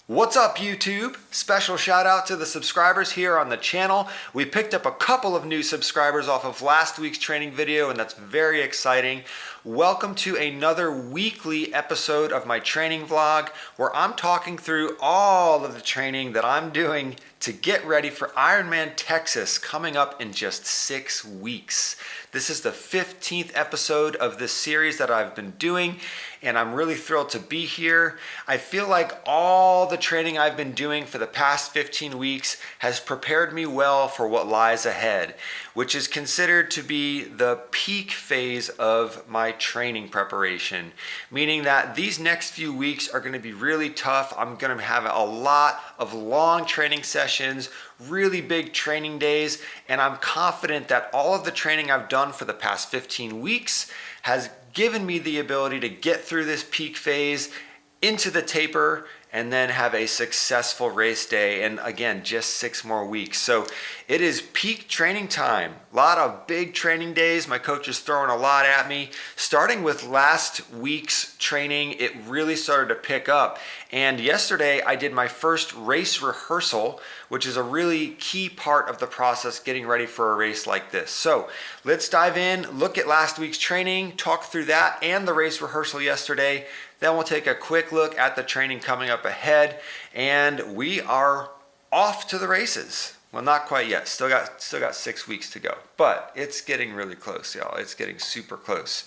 What's up, YouTube? Special shout out to the subscribers here on the channel. We picked up a couple of new subscribers off of last week's training video, and that's very exciting. Welcome to another weekly episode of my training vlog where I'm talking through all of the training that I'm doing to get ready for Ironman Texas coming up in just 6 weeks. This is the 15th episode of this series that I've been doing, and I'm really thrilled to be here. I feel like all the training I've been doing for the past 15 weeks has prepared me well for what lies ahead, which is considered to be the peak phase of my training preparation, meaning that these next few weeks are going to be really tough. I'm going to have a lot of long training sessions, really big training days, and I'm confident that all of the training I've done for the past 15 weeks has given me the ability to get through this peak phase into the taper and then have a successful race day, and again, just 6 more weeks. So it is peak training time. A lot of big training days. My coach is throwing a lot at me. Starting with last week's training, it really started to pick up. And yesterday I did my first race rehearsal, which is a really key part of the process getting ready for a race like this. So let's dive in, look at last week's training, talk through that and the race rehearsal yesterday. Then we'll take a quick look at the training coming up ahead, and we are off to the races. Well, not quite yet. Still got 6 weeks to go, but it's getting really close, y'all. It's getting super close.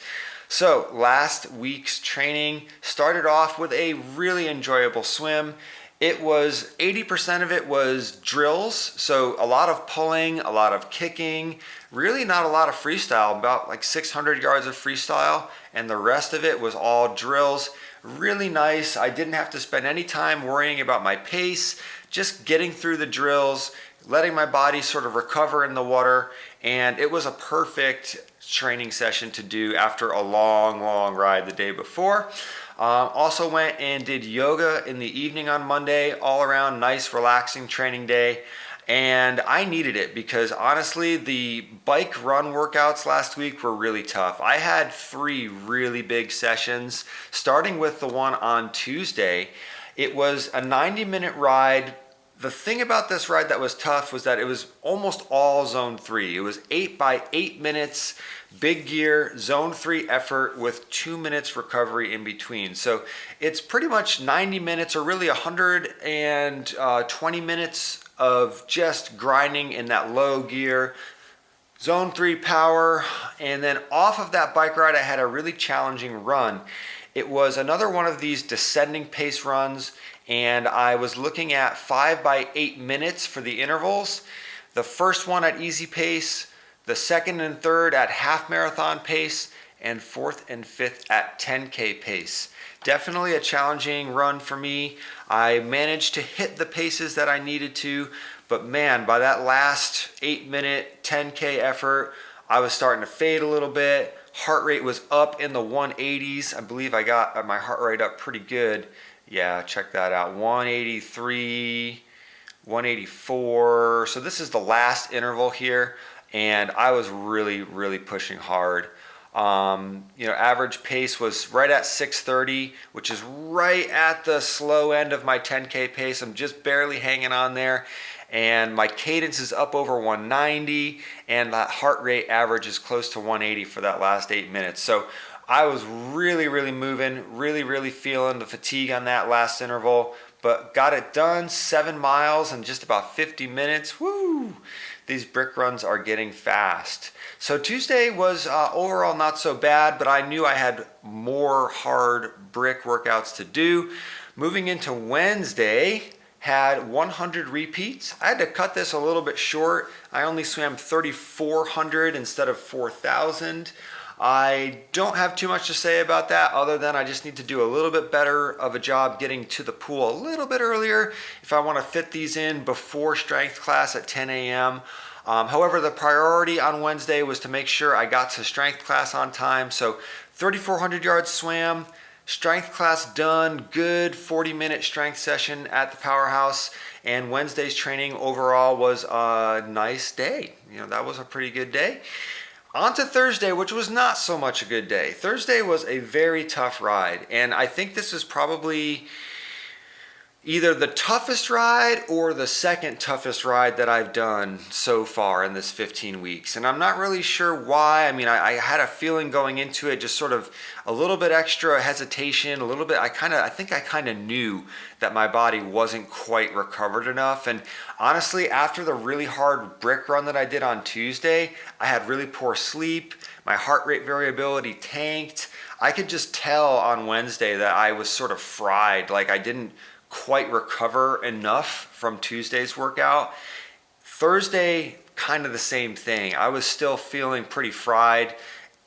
So last week's training started off with a really enjoyable swim. It was 80% of it was drills, so a lot of pulling, a lot of kicking, really not a lot of freestyle, about like 600 yards of freestyle, and the rest of it was all drills. Really nice. I didn't have to spend any time worrying about my pace, just getting through the drills, letting my body sort of recover in the water, and it was a perfect training session to do after a long ride the day before. Also went and did yoga in the evening on Monday, all around nice relaxing training day. And I needed it because honestly, the bike run workouts last week were really tough. I had 3 really big sessions, starting with the one on Tuesday. It was a 90-minute ride. The thing about this ride that was tough was that it was almost all zone 3. It was 8 by 8 minutes, big gear, zone 3 effort with 2 minutes recovery in between. So it's pretty much 90 minutes or really 120 minutes of just grinding in that low gear, zone 3 power, and then off of that bike ride I had a really challenging run. It was another one of these descending pace runs, and I was looking at 5 by 8 minutes for the intervals. The first one at easy pace, the second and third at half marathon pace, and fourth and fifth at 10K pace. Definitely a challenging run for me. I managed to hit the paces that I needed to, but man, by that last 8-minute 10K effort, I was starting to fade a little bit. Heart rate was up in the 180s. I believe I got my heart rate up pretty good. Yeah, check that out. 183, 184. So this is the last interval here, and I was really pushing hard. Average pace was right at 6:30, which is right at the slow end of my 10K pace. I'm just barely hanging on there, and my cadence is up over 190, and that heart rate average is close to 180 for that last 8 minutes. So I was really moving, really feeling the fatigue on that last interval, but got it done. 7 miles in just about 50 minutes. Woo! These brick runs are getting fast. So Tuesday was overall not so bad, but I knew I had more hard brick workouts to do. Moving into Wednesday, had 100 repeats. I had to cut this a little bit short. I only swam 3,400 instead of 4,000. I don't have too much to say about that other than I just need to do a little bit better of a job getting to the pool a little bit earlier if I want to fit these in before strength class at 10 a.m. However, the priority on Wednesday was to make sure I got to strength class on time. So 3,400 yards swam, strength class done, good 40-minute strength session at the powerhouse, and Wednesday's training overall was a nice day. That was a pretty good day. On to Thursday, which was not so much a good day. Thursday was a very tough ride, and I think this is probably either the toughest ride or the second toughest ride that I've done so far in this 15 weeks. And I'm not really sure why. I mean, I had a feeling going into it, just sort of a little bit extra hesitation, a little bit, I think I kind of knew that my body wasn't quite recovered enough. And honestly, after the really hard brick run that I did on Tuesday, I had really poor sleep. My heart rate variability tanked. I could just tell on Wednesday that I was sort of fried, like I didn't quite recover enough from Tuesday's workout. Thursday, kind of the same thing. I was still feeling pretty fried,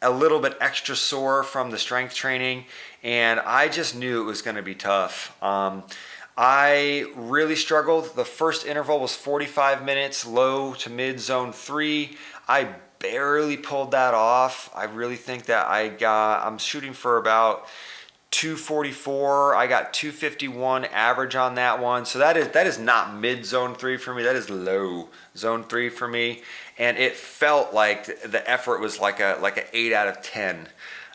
a little bit extra sore from the strength training, and I just knew it was going to be tough. I really struggled. The first interval was 45 minutes, low to mid zone 3. I barely pulled that off. I really think that I'm shooting for about 244. I got 251 average on that one. So that is not mid zone 3 for me. That is low zone 3 for me. And it felt like the effort was like a 8 out of 10.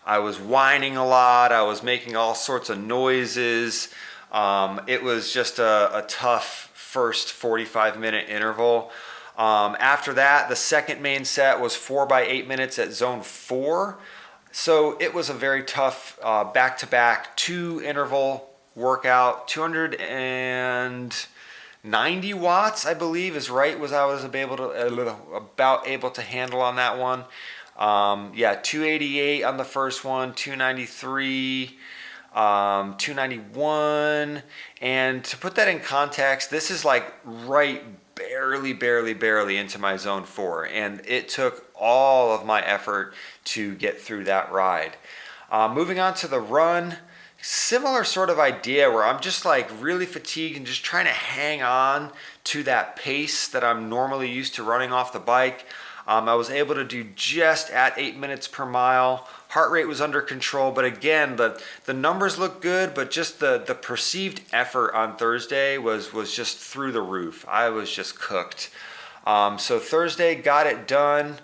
I was whining a lot. I was making all sorts of noises. It was just a tough first 45-minute interval. After that, the second main set was 4 by 8 minutes at zone 4. So it was a very tough back-to-back 2 interval workout. 290 watts, I believe, is right. I was about able to handle on that one. 288 on the first one, 293, 291. And to put that in context, this is like right barely into my zone 4, and it took all of my effort to get through that ride. Moving on to the run, similar sort of idea where I'm just like really fatigued and just trying to hang on to that pace that I'm normally used to running off the bike. I was able to do just at 8 minutes per mile. Heart rate was under control, but again, the numbers look good, but just the perceived effort on Thursday was just through the roof. I was just cooked. So Thursday got it done.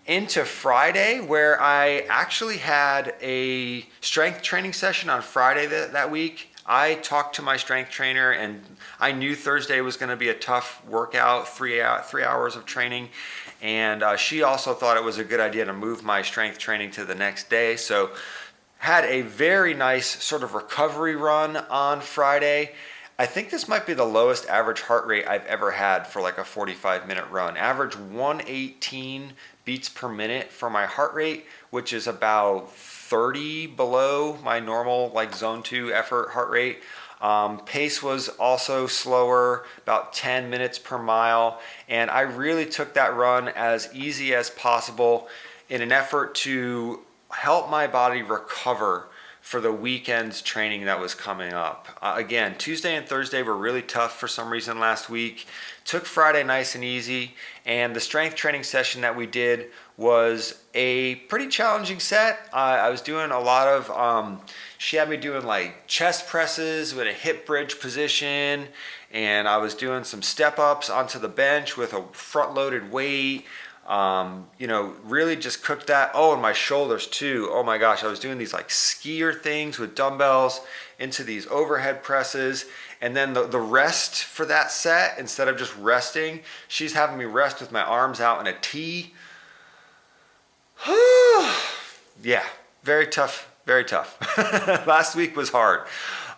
Into Friday, where I actually had a strength training session on Friday that week. I talked to my strength trainer, and I knew Thursday was going to be a tough workout, 3 hours of training. And she also thought it was a good idea to move my strength training to the next day. So had a very nice sort of recovery run on Friday. I think this might be the lowest average heart rate I've ever had for like a 45-minute run. Average 118 beats per minute for my heart rate, which is about 30 below my normal like zone 2 effort heart rate. Pace was also slower, about 10 minutes per mile, and I really took that run as easy as possible in an effort to help my body recover for the weekend's training that was coming up. Again, Tuesday and Thursday were really tough for some reason last week. Took Friday nice and easy, and the strength training session that we did was a pretty challenging set. I was doing a lot of, she had me doing like chest presses with a hip bridge position, and I was doing some step ups onto the bench with a front loaded weight. Really just cooked that. Oh, and my shoulders too. Oh my gosh, I was doing these like skier things with dumbbells into these overhead presses. And then the rest for that set, instead of just resting, she's having me rest with my arms out in a T. Yeah, very tough, very tough. Last week was hard.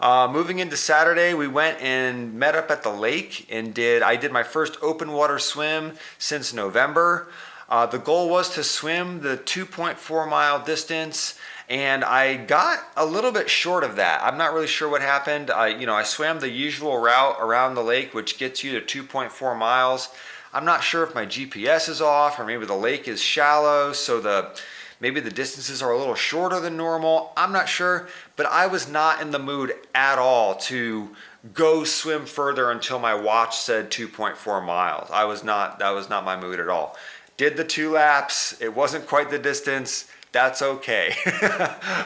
Moving into Saturday, we went and met up at the lake and I did my first open water swim since November. The goal was to swim the 2.4 mile distance, and I got a little bit short of that. I'm not really sure what happened. I swam the usual route around the lake, which gets you to 2.4 miles. I'm not sure if my GPS is off, or maybe the lake is shallow, so maybe the distances are a little shorter than normal. I'm not sure, but I was not in the mood at all to go swim further until my watch said 2.4 miles. That was not my mood at all. Did the 2 laps. It wasn't quite the distance. that's okay.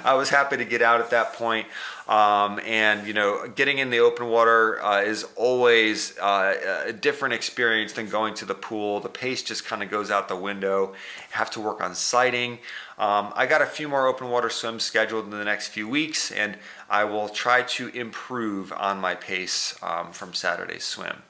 I was happy to get out at that point. And you know, getting in the open water is always a different experience than going to the pool. The pace just kind of goes out the window. You have to work on sighting. I got a few more open water swims scheduled in the next few weeks, and I will try to improve on my pace from Saturday's swim.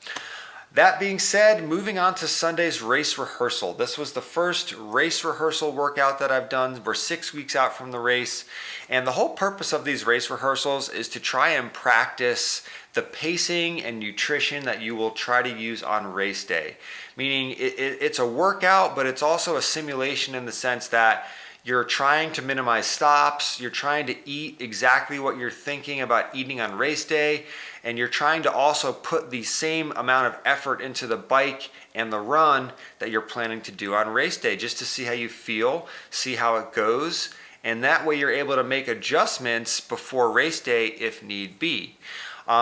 That being said, moving on to Sunday's race rehearsal. This was the first race rehearsal workout that I've done. We're 6 weeks out from the race, and the whole purpose of these race rehearsals is to try and practice the pacing and nutrition that you will try to use on race day. Meaning it's a workout, but it's also a simulation in the sense that you're trying to minimize stops, you're trying to eat exactly what you're thinking about eating on race day, and you're trying to also put the same amount of effort into the bike and the run that you're planning to do on race day, just to see how you feel, see how it goes, and that way you're able to make adjustments before race day if need be.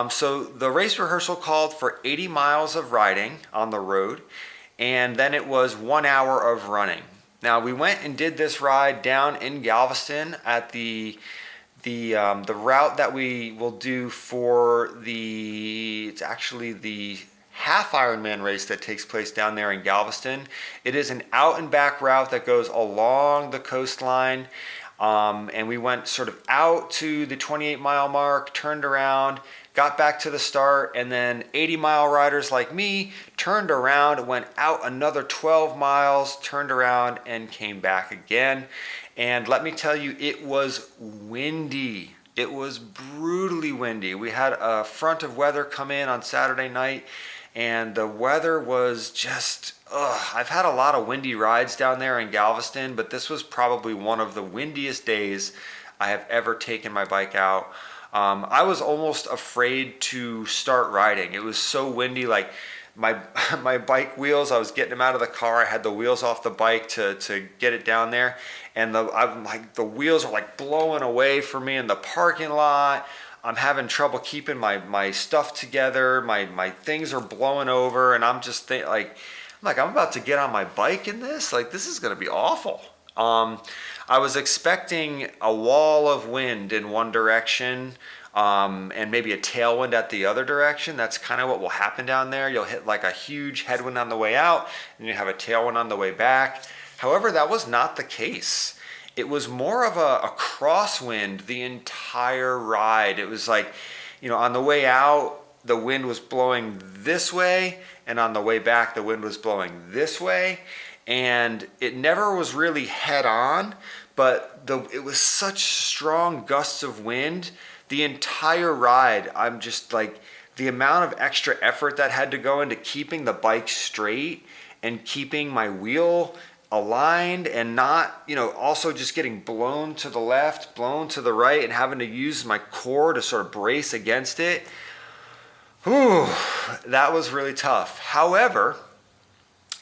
So the race rehearsal called for 80 miles of riding on the road, and then it was 1 hour of running. Now we went and did this ride down in Galveston at the route that we will do for it's actually the half Ironman race that takes place down there in Galveston. It is an out and back route that goes along the coastline. And we went sort of out to the 28-mile mark, turned around, got back to the start, and then 80-mile riders like me turned around, went out another 12 miles, turned around, and came back again. And let me tell you, it was windy. It was brutally windy. We had a front of weather come in on Saturday night, and the weather was just, I've had a lot of windy rides down there in Galveston, but this was probably one of the windiest days I have ever taken my bike out. I was almost afraid to start riding. It was so windy, like my bike wheels, I was getting them out of the car. I had the wheels off the bike to get it down there, and the wheels are like blowing away from me in the parking lot. I'm having trouble keeping my stuff together. My things are blowing over, and I'm just I'm about to get on my bike in this. Like, this is going to be awful. I was expecting a wall of wind in one direction, and maybe a tailwind at the other direction. That's kind of what will happen down there. You'll hit like a huge headwind on the way out, and you have a tailwind on the way back. However, that was not the case. It was more of a crosswind the entire ride. It was like, on the way out, the wind was blowing this way, and on the way back, the wind was blowing this way. And it never was really head on, but it was such strong gusts of wind the entire ride. I'm just like, the amount of extra effort that had to go into keeping the bike straight and keeping my wheel aligned, and not, also just getting blown to the left, blown to the right, and having to use my core to sort of brace against it. Whew, that was really tough. However,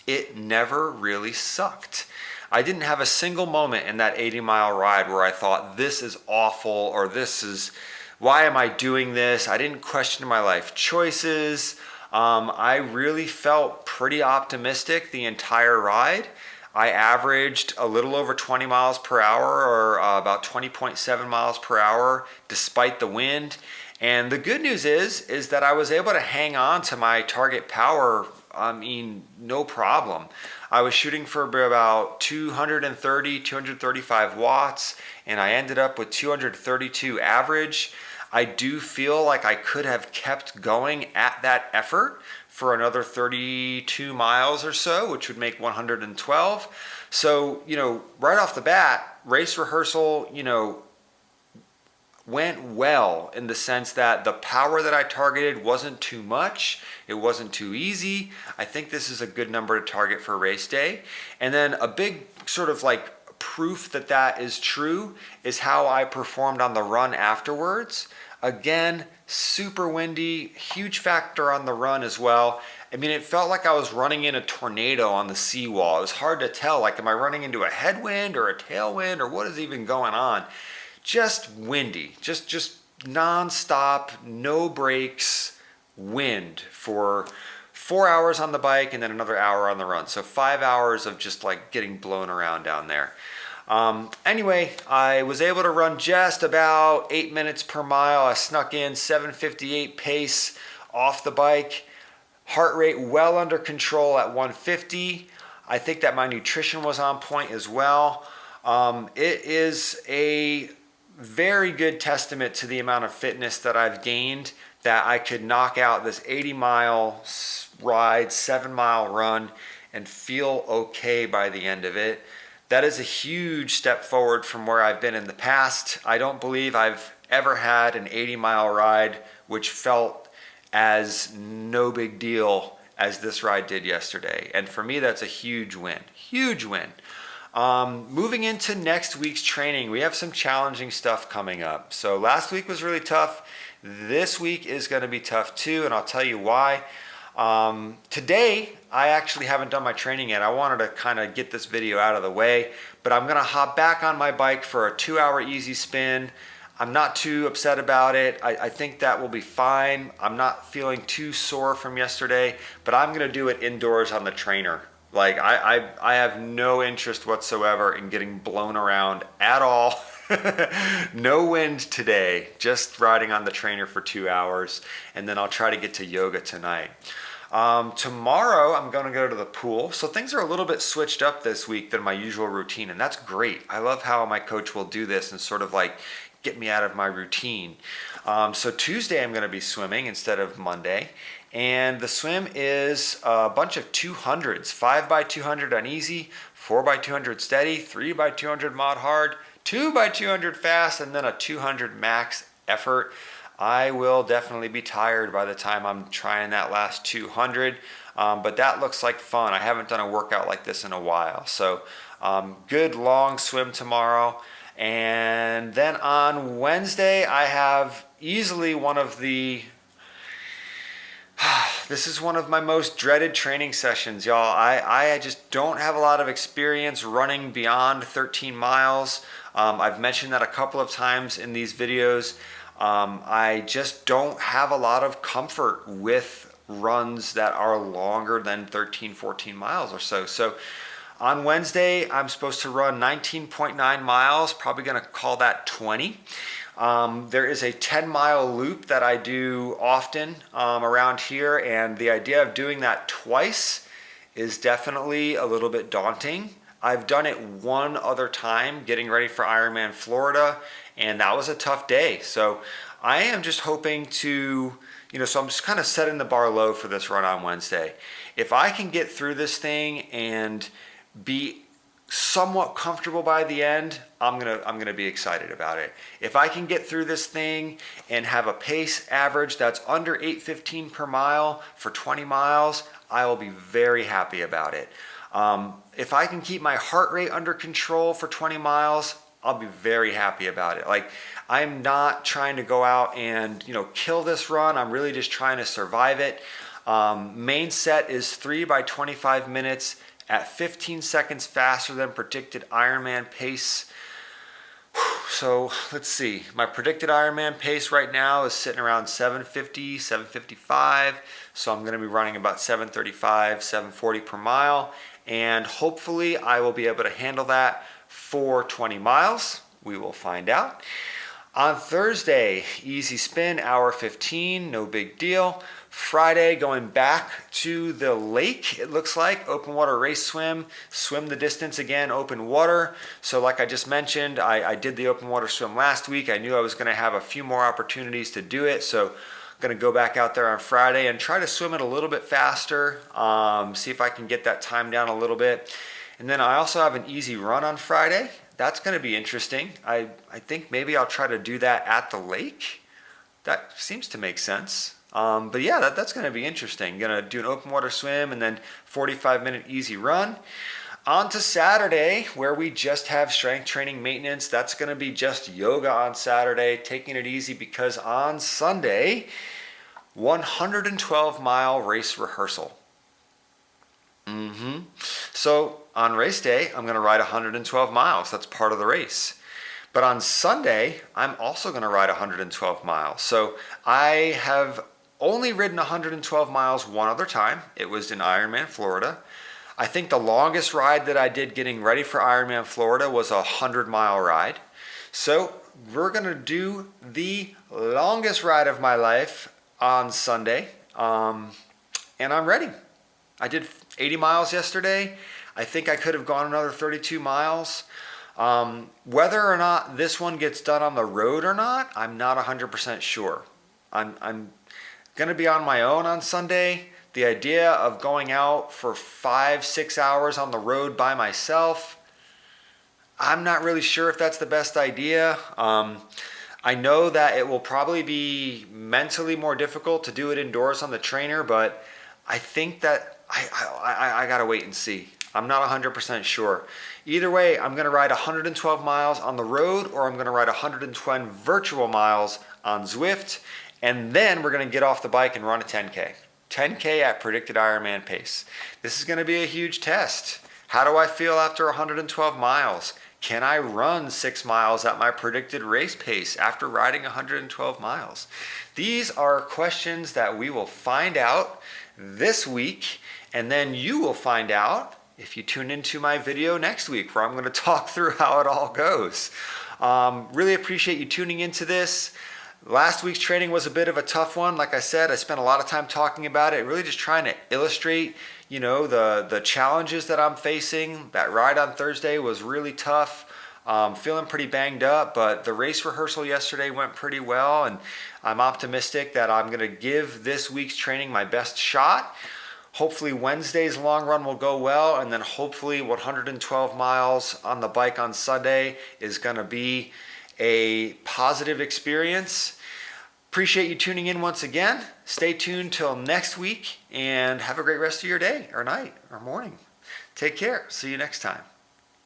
it never really sucked. I didn't have a single moment in that 80-mile ride where I thought, this is awful, or why am I doing this? I didn't question my life choices. I really felt pretty optimistic the entire ride. I averaged a little over 20 miles per hour, or about 20.7 miles per hour, despite the wind. And the good news is that I was able to hang on to my target power, no problem. I was shooting for about 230, 235 watts, and I ended up with 232 average. I do feel like I could have kept going at that effort for another 32 miles or so, which would make 112. So, right off the bat, race rehearsal, went well, in the sense that the power that I targeted wasn't too much, it wasn't too easy. I think this is a good number to target for race day. And then a big sort of like proof that is true is how I performed on the run afterwards. Again, super windy, huge factor on the run as well. It felt like I was running in a tornado on the seawall. It was hard to tell, like, am I running into a headwind or a tailwind, or what is even going on? Just windy, just non-stop, no breaks, wind for 4 hours on the bike and then another hour on the run. So 5 hours of just like getting blown around down there. Anyway, I was able to run just about 8 minutes per mile. I snuck in 7:58 pace off the bike. Heart rate well under control at 150. I think that my nutrition was on point as well. It is a very good testament to the amount of fitness that I've gained that I could knock out this 80-mile ride, 7-mile run, and feel okay by the end of it. That is a huge step forward from where I've been in the past. I don't believe I've ever had an 80-mile ride which felt as no big deal as this ride did yesterday. And for me, that's a huge win. Huge win. Moving into next week's training, we have some challenging stuff coming up. So last week was really tough. This week is going to be tough too, and I'll tell you why. Today, I actually haven't done my training yet. I wanted to kind of get this video out of the way, but I'm going to hop back on my bike for a 2-hour easy spin. I'm not too upset about it. I think that will be fine. I'm not feeling too sore from yesterday, but I'm going to do it indoors on the trainer. Like I have no interest whatsoever in getting blown around at all. No wind today, just riding on the trainer for 2 hours, and then I'll try to get to yoga tonight. Tomorrow I'm going to go to the pool. So things are a little bit switched up this week than my usual routine, and that's great. I love how my coach will do this and sort of like get me out of my routine. So Tuesday I'm going to be swimming instead of Monday. And the swim is a bunch of 200s, 5x200 on easy, 4x200 steady, 3x200 mod hard, 2x200 fast, and then a 200 max effort. I will definitely be tired by the time I'm trying that last 200, but that looks like fun. I haven't done a workout like this in a while. So good long swim tomorrow. And then on Wednesday, I have easily one of the this is one of my most dreaded training sessions, y'all. I just don't have a lot of experience running beyond 13 miles. I've mentioned that a couple of times in these videos. I just don't have a lot of comfort with runs that are longer than 13, 14 miles or so. So on Wednesday, I'm supposed to run 19.9 miles, probably going to call that 20. There is a 10-mile loop that I do often around here, and the idea of doing that twice is definitely a little bit daunting. I've done it one other time getting ready for Ironman Florida, and that was a tough day. So I am just hoping to, so I'm just kind of setting the bar low for this run on Wednesday. If I can get through this thing and be somewhat comfortable by the end, I'm gonna be excited about it. If I can get through this thing and have a pace average that's under 8:15 per mile for 20 miles, I will be very happy about it. If I can keep my heart rate under control for 20 miles, I'll be very happy about it. Like, I'm not trying to go out and kill this run. I'm really just trying to survive it. Main set is 3x25 minutes at 15 seconds faster than predicted Ironman pace. So let's see. My predicted Ironman pace right now is sitting around 7:50, 7:55. So I'm going to be running about 7:35, 7:40 per mile. And hopefully I will be able to handle that for 20 miles. We will find out. On Thursday, easy spin, hour 15, no big deal. Friday, going back to the lake, it looks like, open water race swim the distance again, open water. So like I just mentioned, I did the open water swim last week. I knew I was gonna have a few more opportunities to do it. So I'm gonna go back out there on Friday and try to swim it a little bit faster, see if I can get that time down a little bit. And then I also have an easy run on Friday. That's gonna be interesting. I think maybe I'll try to do that at the lake. That seems to make sense. But yeah, that's going to be interesting. Going to do an open water swim and then 45-minute easy run. On to Saturday, where we just have strength training maintenance. That's going to be just yoga on Saturday, taking it easy, because on Sunday, 112-mile race rehearsal. So on race day, I'm going to ride 112 miles. That's part of the race. But on Sunday, I'm also going to ride 112 miles. So I have only ridden 112 miles one other time. It was in Ironman Florida. I think the longest ride that I did getting ready for Ironman Florida was a 100-mile ride. So we're gonna do the longest ride of my life on Sunday, and I'm ready. I did 80 miles yesterday. I think I could have gone another 32 miles. Whether or not this one gets done on the road or not, I'm not 100% sure. I'm going to be on my own on Sunday. The idea of going out for 5-6 hours on the road by myself, I'm not really sure if that's the best idea. I know that it will probably be mentally more difficult to do it indoors on the trainer, but I think that I got to wait and see. I'm not 100% sure. Either way, I'm going to ride 112 miles on the road, or I'm going to ride 120 virtual miles on Zwift, and then we're going to get off the bike and run a 10K. 10K at predicted Ironman pace. This is going to be a huge test. How do I feel after 112 miles? Can I run 6 miles at my predicted race pace after riding 112 miles? These are questions that we will find out this week, and then you will find out if you tune into my video next week, where I'm going to talk through how it all goes. Really appreciate you tuning into this. Last week's training was a bit of a tough one. Like I said, I spent a lot of time talking about it, really just trying to illustrate, the challenges that I'm facing. That ride on Thursday was really tough. Feeling pretty banged up, but the race rehearsal yesterday went pretty well, and I'm optimistic that I'm going to give this week's training my best shot. Hopefully Wednesday's long run will go well, and then hopefully 112 miles on the bike on Sunday is going to be a positive experience. Appreciate you tuning in once again. Stay tuned till next week, and have a great rest of your day or night or morning. Take care. See you next time.